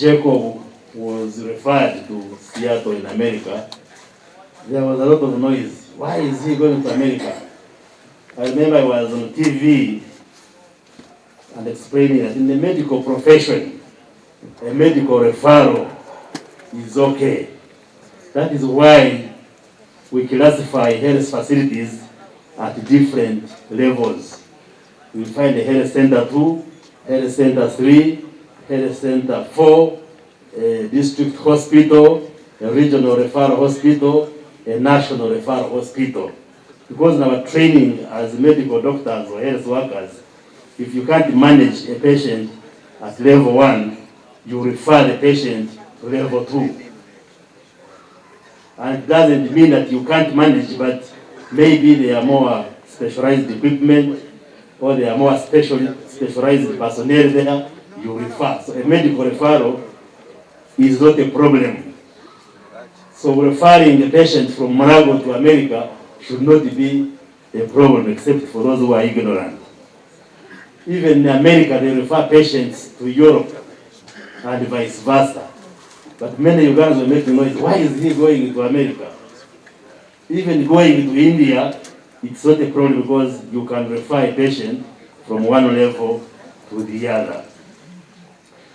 Jacob was referred to Seattle in America, there was a lot of noise. Why is he going to America? I remember I was on TV and explaining that in the medical profession, a medical referral is okay. That is why we classify health facilities at different levels. We find a health center 2, health center 3, health center 4, a district hospital, a regional referral hospital, a national referral hospital. Because in our training as medical doctors or health workers, if you can't manage a patient at level 1, you refer the patient to level 2. And it doesn't mean that you can't manage, but maybe they are more specialized equipment or they are more specialized personnel there, you refer. So a medical referral is not a problem. So referring a patient from Morocco to America should not be a problem, except for those who are ignorant. Even in America, they refer patients to Europe and vice versa. But many Ugandans will make noise. Why is he going to America? Even going to India, it's not a problem because you can refer a patient from one level to the other.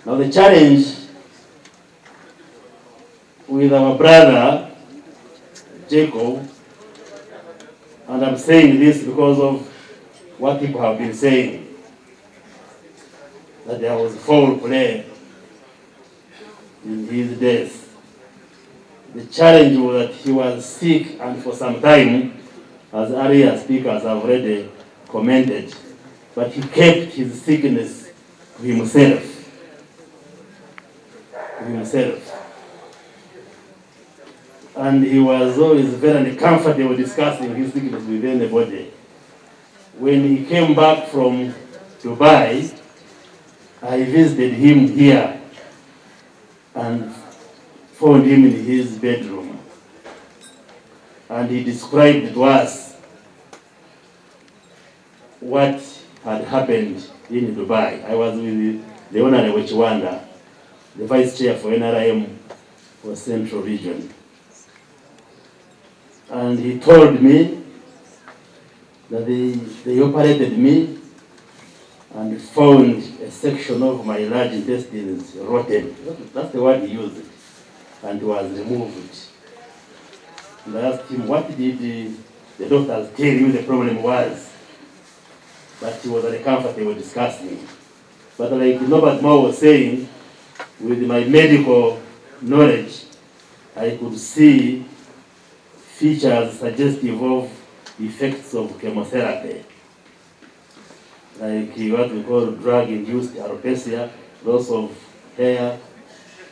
Now the challenge with our brother, Jacob, and I'm saying this because of what people have been saying, that there was foul play in his death. The challenge was that he was sick, and for some time, as earlier speakers have already commented, but he kept his sickness to himself. And he was always very uncomfortable discussing his sickness with anybody. When he came back from Dubai, I visited him here and found him in his bedroom. And he described to us what had happened in Dubai. I was with the Honorable Chiwanda, the Vice Chair for NRM for Central Region. And he told me that they operated me and found a section of my large intestines rotten. That's the word he used. And was removed. And I asked him, what did the doctors tell you the problem was? But he was uncomfortable discussing. But like Norbert Moore was saying, with my medical knowledge, I could see features suggestive of effects of chemotherapy, like what we call drug-induced alopecia, loss of hair.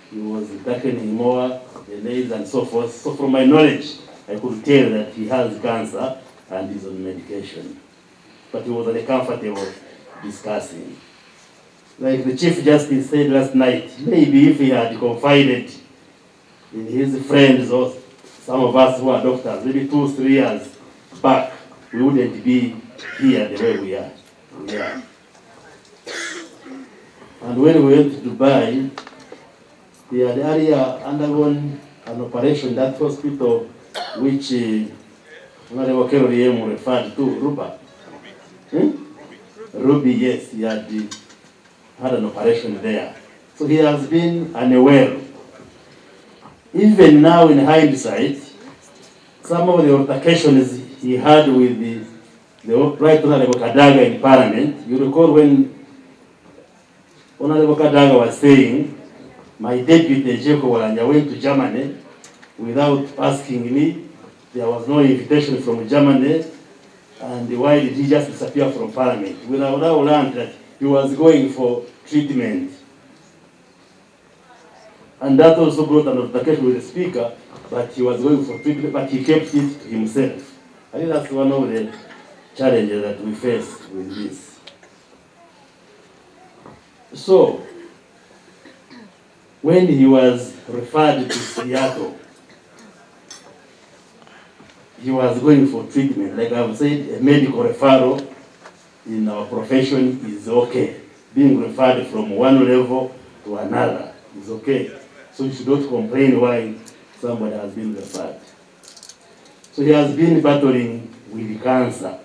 He was darkening more, the nails and so forth. So from my knowledge, I could tell that he has cancer and is on medication. But he was uncomfortable discussing. Like the Chief Justice said last night, maybe if he had confided in his friends or some of us who are doctors, maybe 2-3 years back, we wouldn't be here the way we are. And when we went to Dubai, he had earlier undergone an operation in that hospital, which Honorable Keroriem referred to, Ruby, yes, he had an operation there. So he has been unaware. Even now in hindsight, some of the altercations he had with the Right Honorable Kadaga in Parliament, you recall when Honorable Kadaga was saying, my deputy Jacob Oulanya went to Germany without asking me. There was no invitation from Germany. And why did he just disappear from Parliament? We now learned that he was going for treatment. And that also brought an altercation with the Speaker, but he was going for treatment, but he kept it to himself. I think that's one of the challenges that we face with this. So, when he was referred to Seattle, he was going for treatment. Like I've said, a medical referral in our profession is okay. Being referred from one level to another. is okay. So you should not complain why somebody has been referred. So he has been battling with cancer.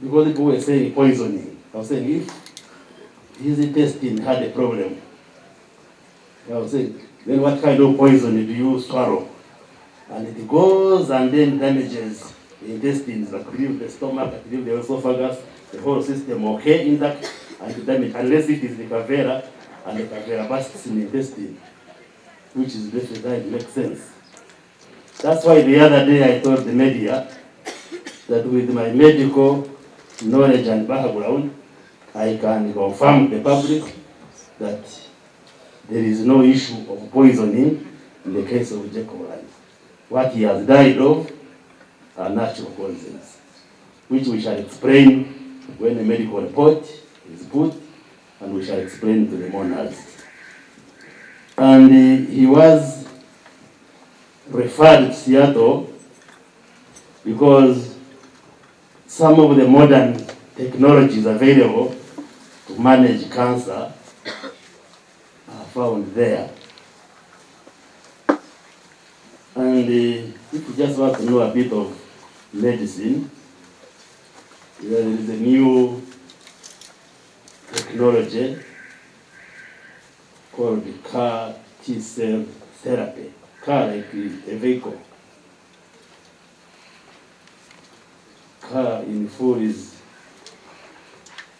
Because people were saying poisoning. I was saying if his intestine had a problem, I was saying, then what kind of poison do you swallow? And it goes and then damages the intestines, that leave the stomach, that leave the esophagus, the whole system okay intact, and damage, unless it is the cavera, and the cavera bursts in the intestine, which is definitely, it makes sense. That's why the other day I told the media that with my medical knowledge and background, I can confirm the public that there is no issue of poisoning in the case of Jacob Oulanya. What he has died of are natural causes, which we shall explain when the medical report is put, and we shall explain to the mourners. And he was referred to Seattle because some of the modern technologies available to manage cancer are found there. And if you just want to know a bit of medicine, there is a new technology called CAR T-cell therapy. CAR like a vehicle. CAR in full is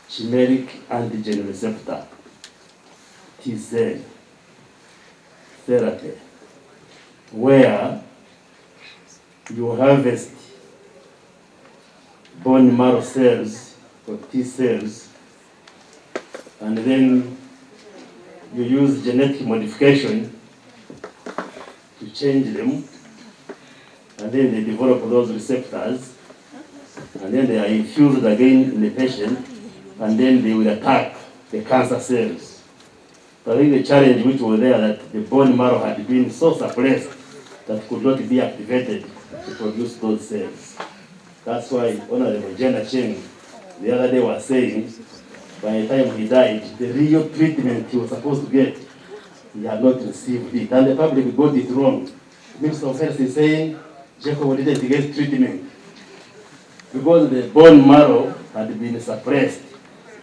chimeric antigen receptor T-cell therapy, where you harvest bone marrow cells or T cells, and then you use genetic modification to change them, and then they develop those receptors, and then they are infused again in the patient, and then they will attack the cancer cells. So I think the challenge which was there, that the bone marrow had been so suppressed that could not be activated to produce those cells. That's why Honorable Jenna Cheng the other day was saying, by the time he died, the real treatment he was supposed to get, he had not received it. And the public got it wrong. The Minister of Health is saying Jacob didn't get treatment because the bone marrow had been suppressed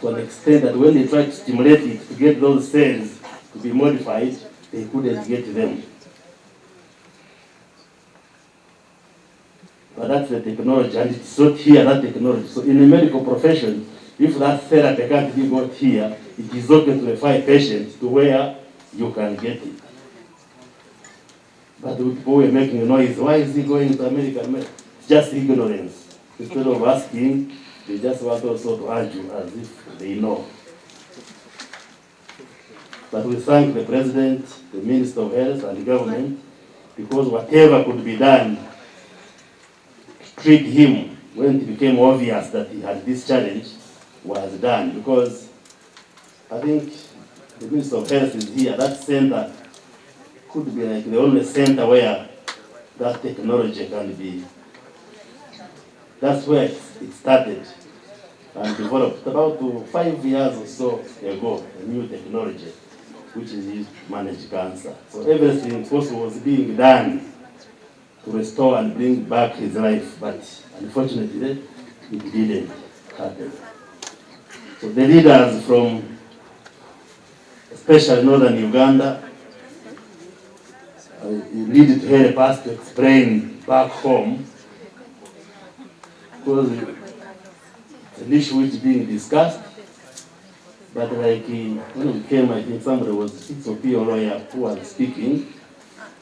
to an extent that when they tried to stimulate it to get those cells to be modified, they couldn't get them. But that's the technology, and it's not here, that technology. So in the medical profession, if that therapy can't be got here, it is okay to refer patients to where you can get it. But people were making noise. Why is he going to America? It's just ignorance. Instead of asking, they just want also to argue as if they know. But we thank the President, the Minister of Health, and the government, because whatever could be done to treat him when it became obvious that he had this challenge was done. Because I think the Minister of Health is here. That center could be like the only center where that technology can be. That's where it started and developed about 5 years or so ago, a new technology which is used to manage cancer. So everything possible was being done to restore and bring back his life, but unfortunately it didn't happen. So the leaders from especially northern Uganda needed to help us to explain back home, because it's an issue which is being discussed. But like when we came, I think somebody was Jacob Oulanya who was speaking,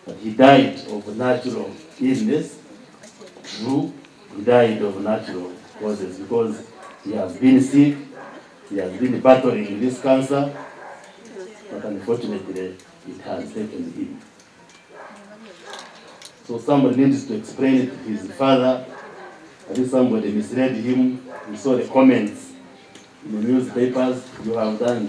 that he died of natural illness. True, he died of natural causes because he has been sick, he has been battling this cancer, but unfortunately it has taken him. So somebody needs to explain it to his father. I think somebody misled him. We saw the comments in the newspapers. You have done.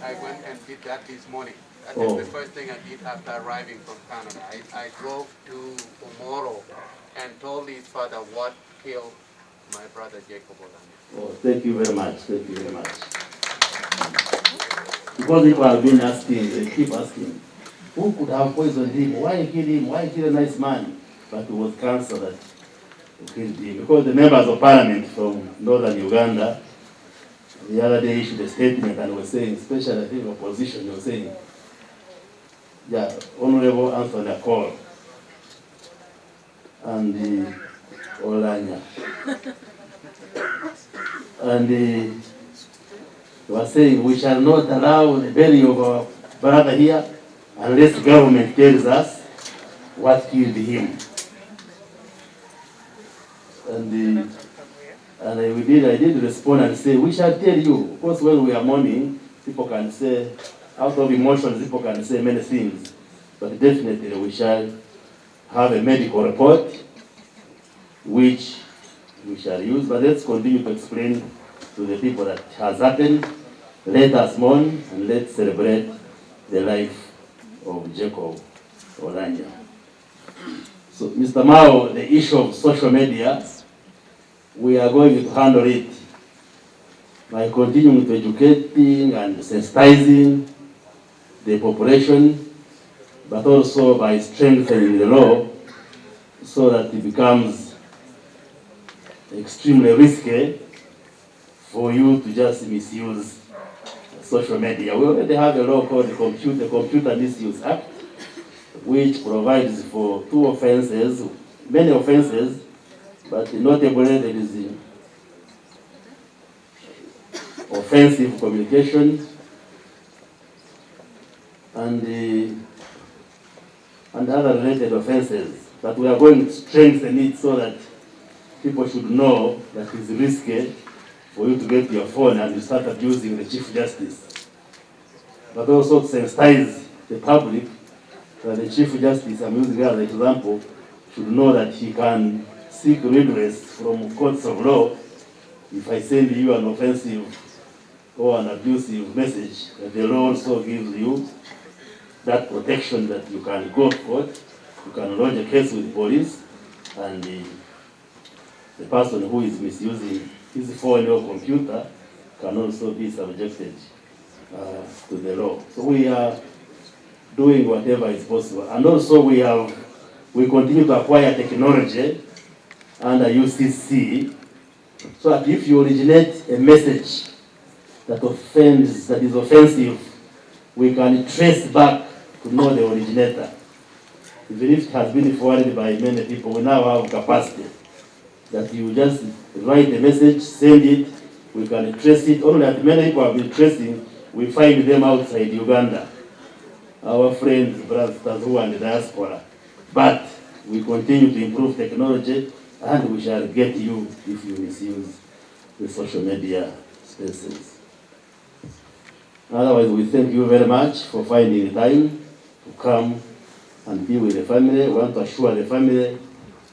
I went and did that this morning. That is the first thing I did after arriving from Canada. I drove to Omoro and told his father what killed my brother Jacob Oulanya. Oh, thank you very much. Thank you very much. Because people have been asking, they keep asking, who could have poisoned him? Why kill him? Why kill a nice man? But it was cancer that killed him. Because the members of parliament from northern Uganda the other day issued a statement and was saying, especially I think opposition, they were saying, yeah, Honorable Anthony Akol and Oulanya. And they were saying, we shall not allow the burial of our brother here unless the government tells us what killed him. And I did respond and say, we shall tell you. Of course, when we are mourning, people can say, out of emotions, people can say many things. But definitely we shall have a medical report, which we shall use. But let's continue to explain to the people that has happened. Let us mourn and let's celebrate the life of Jacob Oulanya. So, Mr. Mao, the issue of social media, we are going to handle it by continuing to educating and sensitizing the population, but also by strengthening the law so that it becomes extremely risky for you to just misuse social media. We already have a law called the Computer Misuse Act, which provides for two offenses, many offenses, but notably there is offensive communication and other related offenses. But we are going to strengthen it so that people should know that it's risky for you to get your phone and you start abusing the Chief Justice. But also to sensitize the public that the Chief Justice, I'm using as an example, should know that he can seek redress from courts of law if I send you an offensive or an abusive message, that the law also gives you that protection that you can go to court, you can lodge a case with police, and the person who is misusing his phone or computer can also be subjected to the law. So we are doing whatever is possible. And also we continue to acquire technology under UCC, so that if you originate a message that offends, that is offensive, we can trace back to know the originator. Even if it has been forwarded by many people, we now have capacity that you just write a message, send it, we can trace it. Only that many people have been tracing, we find them outside Uganda, our friends, brothers who are in the diaspora. But we continue to improve technology, and we shall get you if you misuse the social media spaces. Otherwise, we thank you very much for finding the time to come and be with the family. We want to assure the family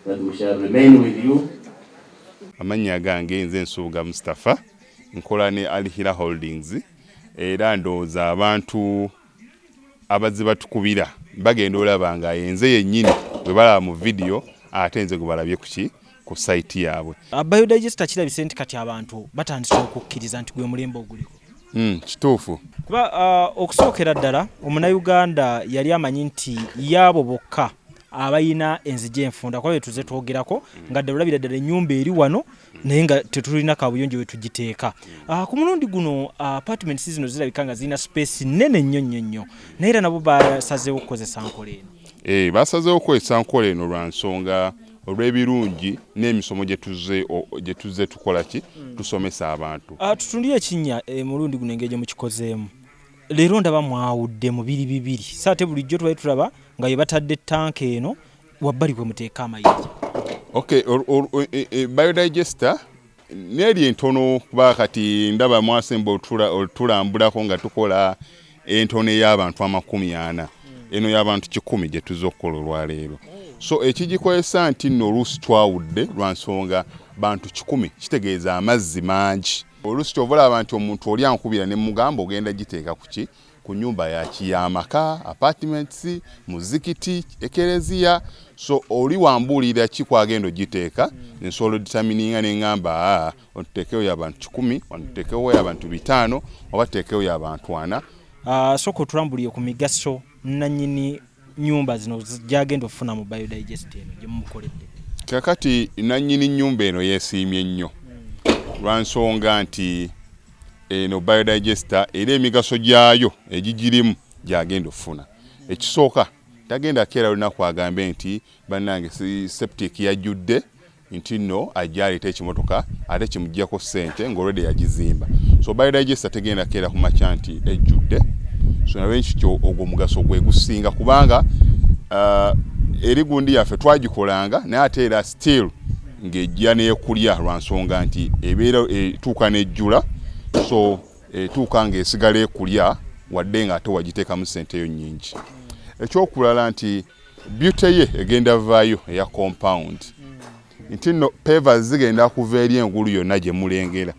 that we shall remain with you. Amanya gange nze Nsubuga Mustafa, nkola ne Alihira Holdings, era ndowooza abantu abazze batukubira bagenda olaba nga yenze yennyini bwe balaba mu video ate nze gwe balabye ku site yaabwe. Biodigester kirabise nti kati abantu batandise okukkiriza nti gwe mulembe oguliko. Kituufu. Kuba okusookera ddala omunnayuganda yali amanyi nti yaabo bokka abayina enzigi enfunda kwa tuze twogerako nga ddala ddala ennyumba eri wano naye nga tetulina kabuyonjo we tugiteeka. Ku mulundi guno apartments zino zirabika nga zirina space nnene nnyo naye era nabo basazeewo okukozesa nkola eno. Basazeewo okukozesa nkola eno lwa nsonga olw'ebirungi n'emisomo gye tuzze tukola ki tusomesa abantu. Tutundire ekinnya mulundi guno engeri gye mukikozeemu. Leero ndaba mwawudde mu bibiri. Saate bulijjo twali tulaba nga ye batadde tanka eno wabbali bwe muteeka amayinja. Okay, biodigester neri entono kuba kati ndaba mwasemba otulambulako nga tukola entono y'abantu 40. Eno y'abantu 100 gye tuzze okukola olwaleero. So ekigikozesa nti nno oluusi twawudde lwa nsonga bantu 100 kitegeeza amazzi mangi. Oluusi ky'ovola abantu omuntu oli ankubira ne mugamba ogenda giteeka ku nyumba y'amaka, apartments, muzikiti, ekereziya. So oli wambuulira ki kwagenda ogiteeka, nsobola determininga ne ngamba ontuteekewo y'abantu 10, ontuteekewo y'abantu 5, oba tuteekewo y'abantu 4. soko tulambuliye ku migaso nannyini nyumba zino gyagenda ofuna mu biodigest eno gye mumukoledde. Kakati nannyini nyumba eno yeesiimye nnyo lwansonga nti eno biodigester era emigaso gyayo egigirimu gyagenda ofuna. Ekisooka tagenda keera lunaku agambe nti bannange septic yajjudde nti nno ajja aleeta ekimotoka ate kimuggyako ssente ng'olwedde yagizimba. So biodigester tegenda keera ku makya nti ejjudde. So nawe nkityo ogwo mugaso gwe gusinga kubanga eri gundi yaffe twagikolanga naye ate era still ng'ejja n'ekulya lwansonga nti ebeera etuuka n'ejjula, so etuuka ng'esigala ekulya wadde nga ate wagiteekamu ssente yo nnyingi. Ekyokulala nti beauty ye egenda vaayo eya compound nti nno pavers zigenda kuva eri engulu yonna gye mulengera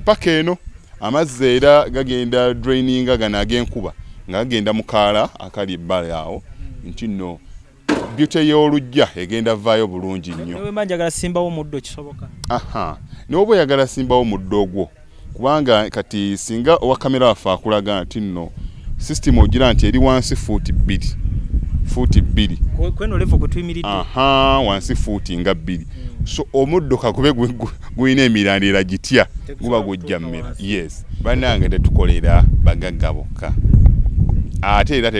paka eno amazzi era gagenda draininga gano ag'enkuba nga gagenda mu kaala akali ebbala awo nti nno beauty y'olujja egenda vaayo bulungi nnyo. Newe manjagala simbawo muddo kisoboka. N'oba oyagala simbawo muddo ogwo kubanga kati singa owa kamera waffe akulaga nti nno system ogira nti eri wansi fuuti 2 kweno level kwe tuyimiridde wansi fuuti nga 2. So omuddo kakube guyina emirandira gitya guba gujja mmera. Yes, bannange tetukolera bagagga bokka ate era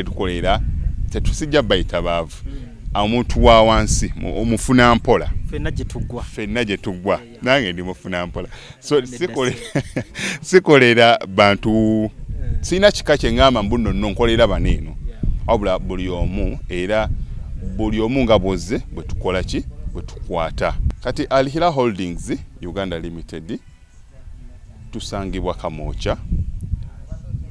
tetusijja bayita baavu omuntu wa wansi omufuna mpola ffenna gye tuggwa nange ndi mufuna mpola. So sikolera bantu sina kika kye ngamba mbu nno nkolera baneeno wabula buli omu nga bwozze bwe tukola ki bwe tukwata. Kati Alihira Holdings Uganda Limited tusangibwa Kamoocha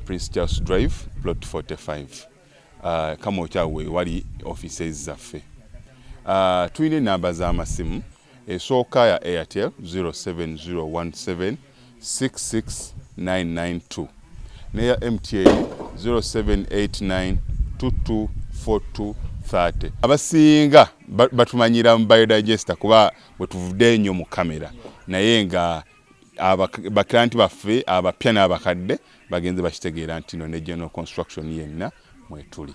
Prince Charles Drive plot 45 Kamoocha we wali offices zaffe. Tuyina enamba z'amasimu esooka ya Airtel 07017669992 neya MTN 0789224230. Abasinga batumanyira mu biodigester kuba bwe tuvudde nnyo mu kamera naye nga baklanti baffe abapya n'abakadde bagenze bakitegeera nti no ne general construction yenna mwetuli.